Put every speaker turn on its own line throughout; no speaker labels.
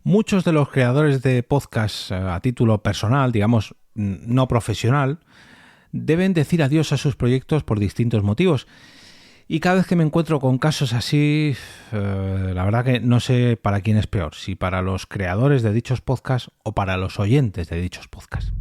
Muchos de los creadores de podcast a título personal, digamos, no profesional, deben decir adiós a sus proyectos por distintos motivos. Y cada vez que me encuentro con casos así, la verdad que no sé para quién es peor, si para los creadores de dichos podcasts o para los oyentes de dichos podcasts.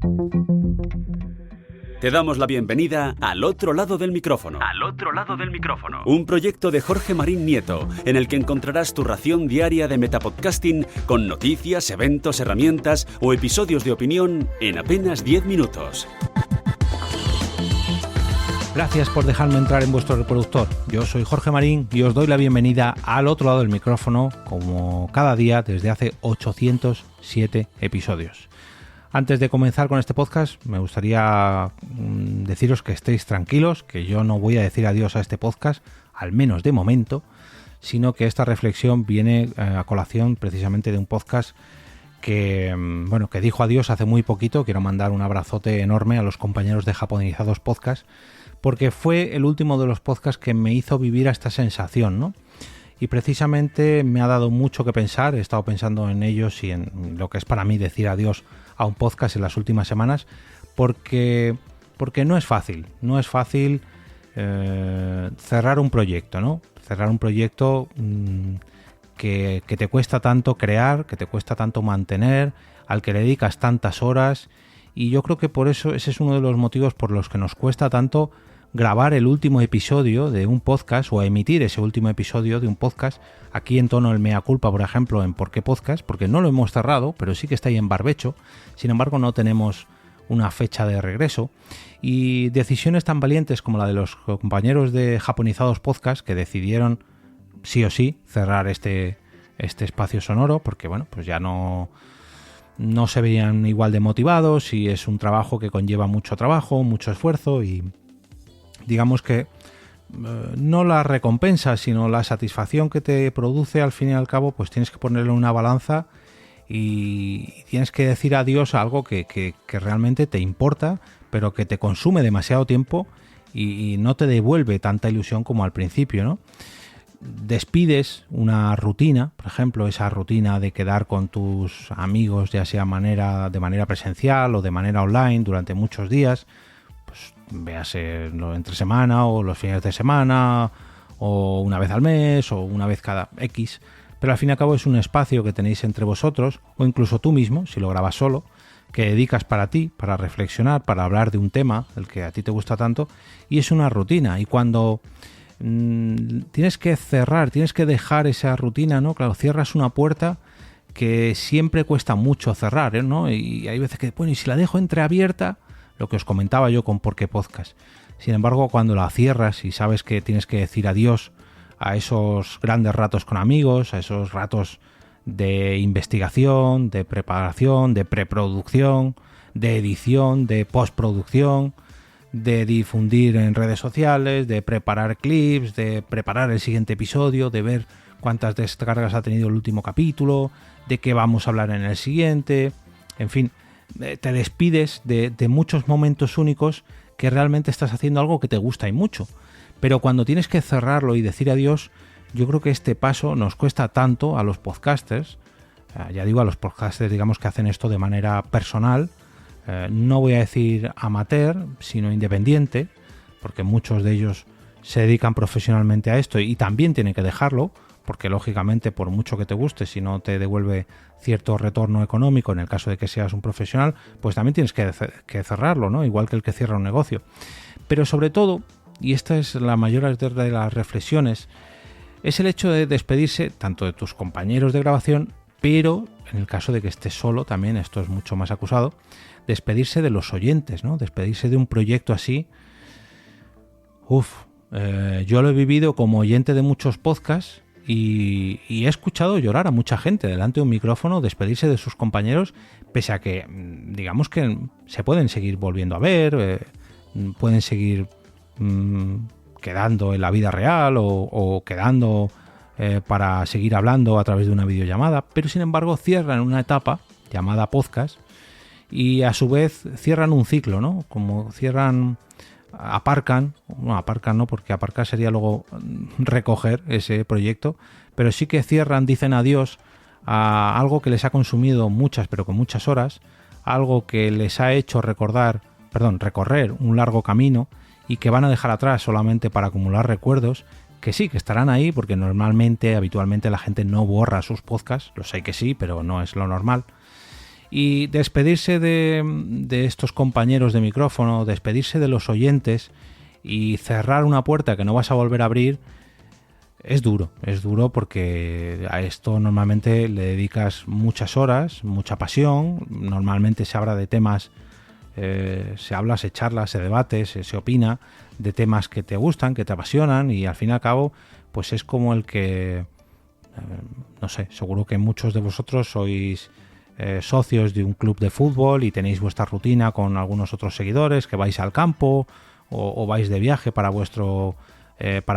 Te damos la bienvenida Al Otro Lado del Micrófono.
Al Otro Lado del Micrófono.
Un proyecto de Jorge Marín Nieto, en el que encontrarás tu ración diaria de metapodcasting con noticias, eventos, herramientas o episodios de opinión en apenas 10 minutos.
Gracias por dejarme entrar en vuestro reproductor. Yo soy Jorge Marín y os doy la bienvenida al otro lado del micrófono, como cada día desde hace 807 episodios. Antes de comenzar con este podcast, me gustaría deciros que estéis tranquilos, que yo no voy a decir adiós a este podcast, al menos de momento, sino que esta reflexión viene a colación precisamente de un podcast que dijo adiós hace muy poquito. Quiero mandar un abrazote enorme a los compañeros de Japonizados Podcast, porque fue el último de los podcasts que me hizo vivir a esta sensación, ¿no? Y precisamente me ha dado mucho que pensar. He estado pensando en ellos y en lo que es para mí decir adiós a un podcast en las últimas semanas, porque no es fácil cerrar un proyecto, ¿no? Cerrar un proyecto que te cuesta tanto crear, que te cuesta tanto mantener, al que le dedicas tantas horas, y yo creo que por eso ese es uno de los motivos por los que nos cuesta tanto grabar el último episodio de un podcast o emitir ese último episodio de un podcast. Aquí entono el mea culpa, por ejemplo, en Por qué Podcast, porque no lo hemos cerrado, pero sí que está ahí en barbecho. Sin embargo, no tenemos una fecha de regreso, y decisiones tan valientes como la de los compañeros de Japonizados Podcast, que decidieron sí o sí cerrar este espacio sonoro, porque pues ya no se veían igual de motivados, y es un trabajo que conlleva mucho trabajo, mucho esfuerzo, y digamos que no la recompensa, sino la satisfacción que te produce al fin y al cabo, pues tienes que ponerle una balanza y tienes que decir adiós a algo que realmente te importa, pero que te consume demasiado tiempo y no te devuelve tanta ilusión como al principio, ¿no? Despides una rutina, por ejemplo, esa rutina de quedar con tus amigos, ya sea de manera presencial o de manera online durante muchos días, pues véase entre semana o los fines de semana o una vez al mes o una vez cada X, pero al fin y al cabo es un espacio que tenéis entre vosotros, o incluso tú mismo, si lo grabas solo, que dedicas para ti, para reflexionar, para hablar de un tema del que a ti te gusta tanto, y es una rutina. Y cuando tienes que cerrar, tienes que dejar esa rutina, ¿no? Claro, cierras una puerta que siempre cuesta mucho cerrar, ¿no? Y hay veces que, y si la dejo entreabierta, lo que os comentaba yo con Por qué Podcast. Sin embargo, cuando la cierras y sabes que tienes que decir adiós a esos grandes ratos con amigos, a esos ratos de investigación, de preparación, de preproducción, de edición, de postproducción, de difundir en redes sociales, de preparar clips, de preparar el siguiente episodio, de ver cuántas descargas ha tenido el último capítulo, de qué vamos a hablar en el siguiente, en fin, te despides de muchos momentos únicos que realmente estás haciendo algo que te gusta y mucho. Pero cuando tienes que cerrarlo y decir adiós, yo creo que este paso nos cuesta tanto a los podcasters, ya digo a los podcasters, digamos, que hacen esto de manera personal, no voy a decir amateur, sino independiente, porque muchos de ellos se dedican profesionalmente a esto y también tienen que dejarlo, porque lógicamente por mucho que te guste, si no te devuelve cierto retorno económico, en el caso de que seas un profesional, pues también tienes que cerrarlo, ¿no? Igual que el que cierra un negocio. Pero sobre todo, y esta es la mayor de las reflexiones, es el hecho de despedirse tanto de tus compañeros de grabación, pero en el caso de que estés solo también, esto es mucho más acusado, despedirse de los oyentes, ¿no? Despedirse de un proyecto así. Yo lo he vivido como oyente de muchos podcasts y he escuchado llorar a mucha gente delante de un micrófono, despedirse de sus compañeros, pese a que, digamos que se pueden seguir volviendo a ver, pueden seguir quedando en la vida real o quedando para seguir hablando a través de una videollamada, pero sin embargo cierran una etapa llamada podcast y a su vez cierran un ciclo, ¿no? Como aparcan no, porque aparcar sería luego recoger ese proyecto, pero sí que dicen adiós a algo que les ha consumido muchas, pero con muchas horas, algo que les ha hecho recorrer un largo camino y que van a dejar atrás solamente para acumular recuerdos, que sí, que estarán ahí, porque habitualmente la gente no borra sus podcasts, lo sé que sí, pero no es lo normal. Y despedirse de estos compañeros de micrófono, despedirse de los oyentes y cerrar una puerta que no vas a volver a abrir, es duro porque a esto normalmente le dedicas muchas horas, mucha pasión, normalmente se habla de temas, se charla, se debate, se opina de temas que te gustan, que te apasionan, y al fin y al cabo pues es como el que, no sé, seguro que muchos de vosotros sois socios de un club de fútbol y tenéis vuestra rutina con algunos otros seguidores, que vais al campo o vais de viaje para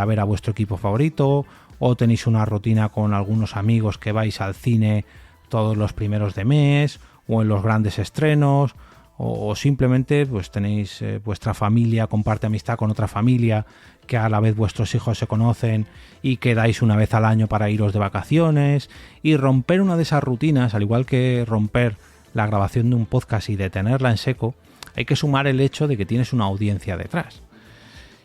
ver a vuestro equipo favorito, o tenéis una rutina con algunos amigos que vais al cine todos los primeros de mes o en los grandes estrenos, o simplemente pues tenéis vuestra familia, comparte amistad con otra familia, que a la vez vuestros hijos se conocen y quedáis una vez al año para iros de vacaciones. Y romper una de esas rutinas, al igual que romper la grabación de un podcast y detenerla en seco, hay que sumar el hecho de que tienes una audiencia detrás.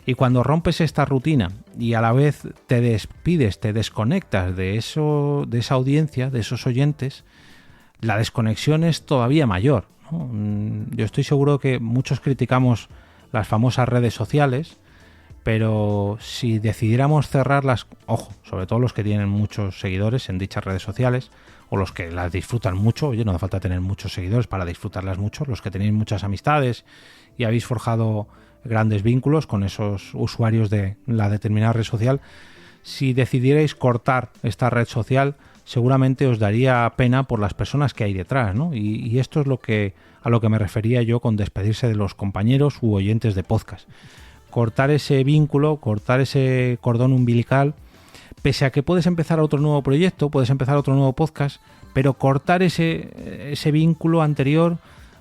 Y cuando rompes esta rutina y a la vez te despides, te desconectas de esa audiencia, de esos oyentes, la desconexión es todavía mayor, ¿no? Yo estoy seguro que muchos criticamos las famosas redes sociales, pero si decidiéramos cerrarlas, ojo, sobre todo los que tienen muchos seguidores en dichas redes sociales, o los que las disfrutan mucho, oye, no hace falta tener muchos seguidores para disfrutarlas mucho, los que tenéis muchas amistades y habéis forjado grandes vínculos con esos usuarios de la determinada red social, si decidierais cortar esta red social, seguramente os daría pena por las personas que hay detrás, ¿no? Y esto es a lo que me refería yo con despedirse de los compañeros u oyentes de podcast. Cortar ese vínculo, cortar ese cordón umbilical, pese a que puedes empezar otro nuevo proyecto, puedes empezar otro nuevo podcast, pero cortar ese vínculo anterior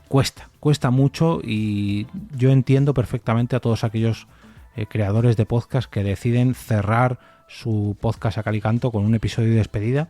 cuesta mucho, y yo entiendo perfectamente a todos aquellos creadores de podcast que deciden cerrar su podcast a cal y canto con un episodio de despedida,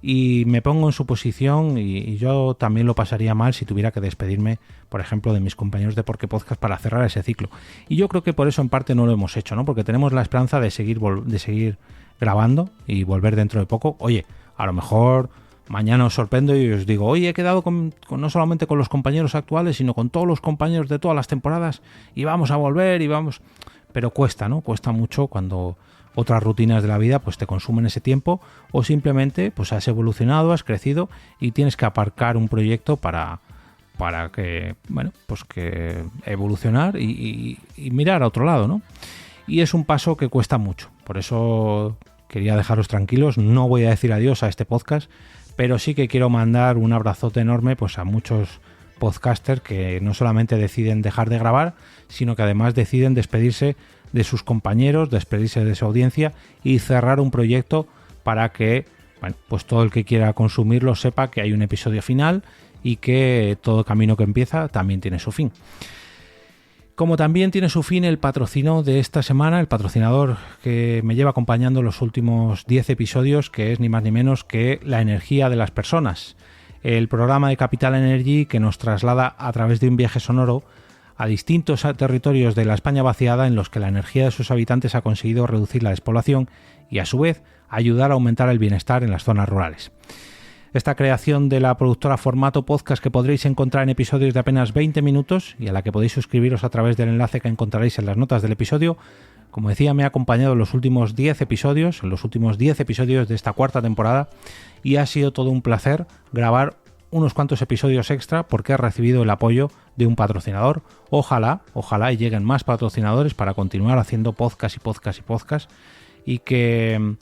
y me pongo en su posición y yo también lo pasaría mal si tuviera que despedirme, por ejemplo, de mis compañeros de Porque Podcast para cerrar ese ciclo. Y yo creo que por eso en parte no lo hemos hecho, ¿no? Porque tenemos la esperanza de seguir grabando y volver dentro de poco. Oye, a lo mejor mañana os sorprendo y os digo, oye, he quedado no solamente con los compañeros actuales, sino con todos los compañeros de todas las temporadas y vamos a volver y vamos... Pero cuesta, ¿no? Cuesta mucho cuando otras rutinas de la vida pues te consumen ese tiempo, o simplemente pues has evolucionado, has crecido y tienes que aparcar un proyecto para que, bueno, pues que evolucionar y mirar a otro lado, ¿no? Y es un paso que cuesta mucho. Por eso quería dejaros tranquilos, no voy a decir adiós a este podcast, pero sí que quiero mandar un abrazote enorme pues a muchos podcasters que no solamente deciden dejar de grabar, sino que además deciden despedirse de sus compañeros, despedirse de su audiencia y cerrar un proyecto para que, bueno, pues todo el que quiera consumirlo sepa que hay un episodio final y que todo camino que empieza también tiene su fin. Como también tiene su fin el patrocinio de esta semana, el patrocinador que me lleva acompañando los últimos 10 episodios, que es ni más ni menos que La Energía de las Personas, el programa de Capital Energy que nos traslada a través de un viaje sonoro a distintos territorios de la España vaciada, en los que la energía de sus habitantes ha conseguido reducir la despoblación y a su vez ayudar a aumentar el bienestar en las zonas rurales. Esta creación de la productora Formato Podcast, que podréis encontrar en episodios de apenas 20 minutos y a la que podéis suscribiros a través del enlace que encontraréis en las notas del episodio, como decía, me ha acompañado en los últimos 10 episodios, de esta cuarta temporada, y ha sido todo un placer grabar unos cuantos episodios extra porque he recibido el apoyo de un patrocinador. Ojalá y lleguen más patrocinadores para continuar haciendo podcast y que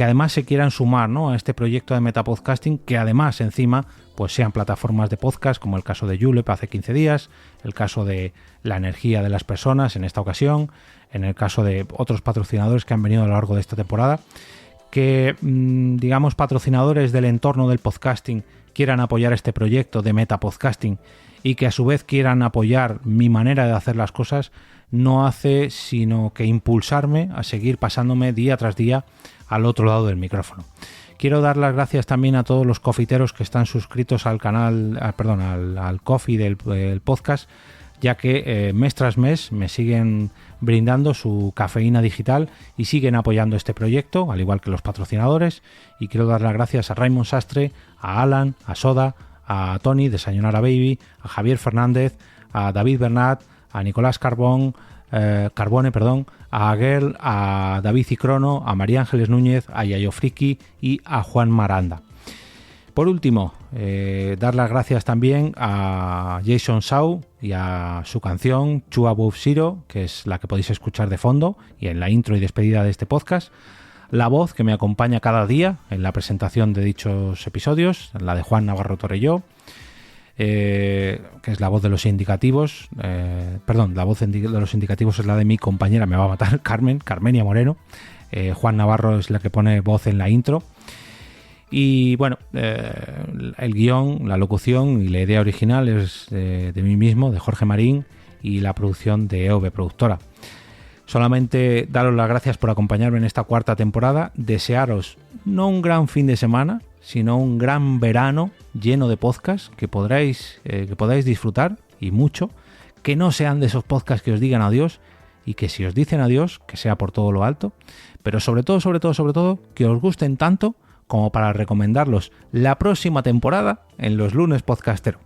además se quieran sumar, ¿no?, a este proyecto de Metapodcasting, que además encima pues sean plataformas de podcast, como el caso de Julep hace 15 días, el caso de La Energía de las Personas en esta ocasión, en el caso de otros patrocinadores que han venido a lo largo de esta temporada, que digamos patrocinadores del entorno del podcasting quieran apoyar este proyecto de Metapodcasting y que a su vez quieran apoyar mi manera de hacer las cosas, no hace sino que impulsarme a seguir pasándome día tras día al otro lado del micrófono. Quiero dar las gracias también a todos los cofiteros que están suscritos al canal, al Coffee del podcast, ya que mes tras mes me siguen brindando su cafeína digital y siguen apoyando este proyecto, al igual que los patrocinadores. Y quiero dar las gracias a Raymond Sastre, a Alan, a Soda, a Tony de Sayonara Baby, a Javier Fernández, a David Bernat, a Nicolás Carbone, a Aguel, a David Cicrono, a María Ángeles Núñez, a Yayo Friki y a Juan Maranda. Por último, dar las gracias también a Jason Shaw y a su canción Two Above Zero, que es la que podéis escuchar de fondo y en la intro y despedida de este podcast. La voz que me acompaña cada día en la presentación de dichos episodios, la de Juan Navarro Torelló, que es la voz de los indicativos. La voz de los indicativos es la de mi compañera, me va a matar, Carmenia Moreno. Juan Navarro es la que pone voz en la intro. Y bueno, el guión, la locución y la idea original es de mí mismo, de Jorge Marín, y la producción de EOB Productora. Solamente daros las gracias por acompañarme en esta cuarta temporada, desearos no un gran fin de semana, sino un gran verano lleno de podcasts que podáis disfrutar, y mucho, que no sean de esos podcasts que os digan adiós, y que si os dicen adiós, que sea por todo lo alto, pero sobre todo, que os gusten tanto como para recomendarlos la próxima temporada en los lunes podcastero.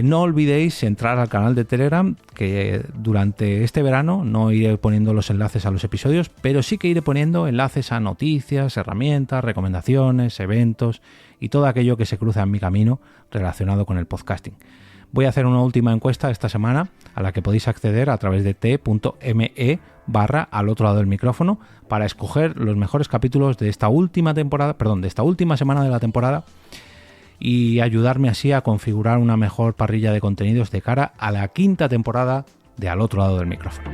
No olvidéis entrar al canal de Telegram, que durante este verano no iré poniendo los enlaces a los episodios, pero sí que iré poniendo enlaces a noticias, herramientas, recomendaciones, eventos y todo aquello que se cruza en mi camino relacionado con el podcasting. Voy a hacer una última encuesta esta semana a la que podéis acceder a través de t.me/al otro lado del micrófono para escoger los mejores capítulos de esta última semana de la temporada y ayudarme así a configurar una mejor parrilla de contenidos de cara a la quinta temporada de Al otro lado del micrófono.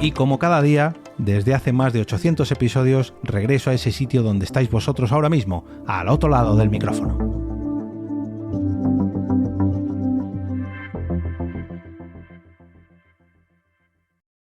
Y como cada día, desde hace más de 800 episodios, regreso a ese sitio donde estáis vosotros ahora mismo, al otro lado del micrófono.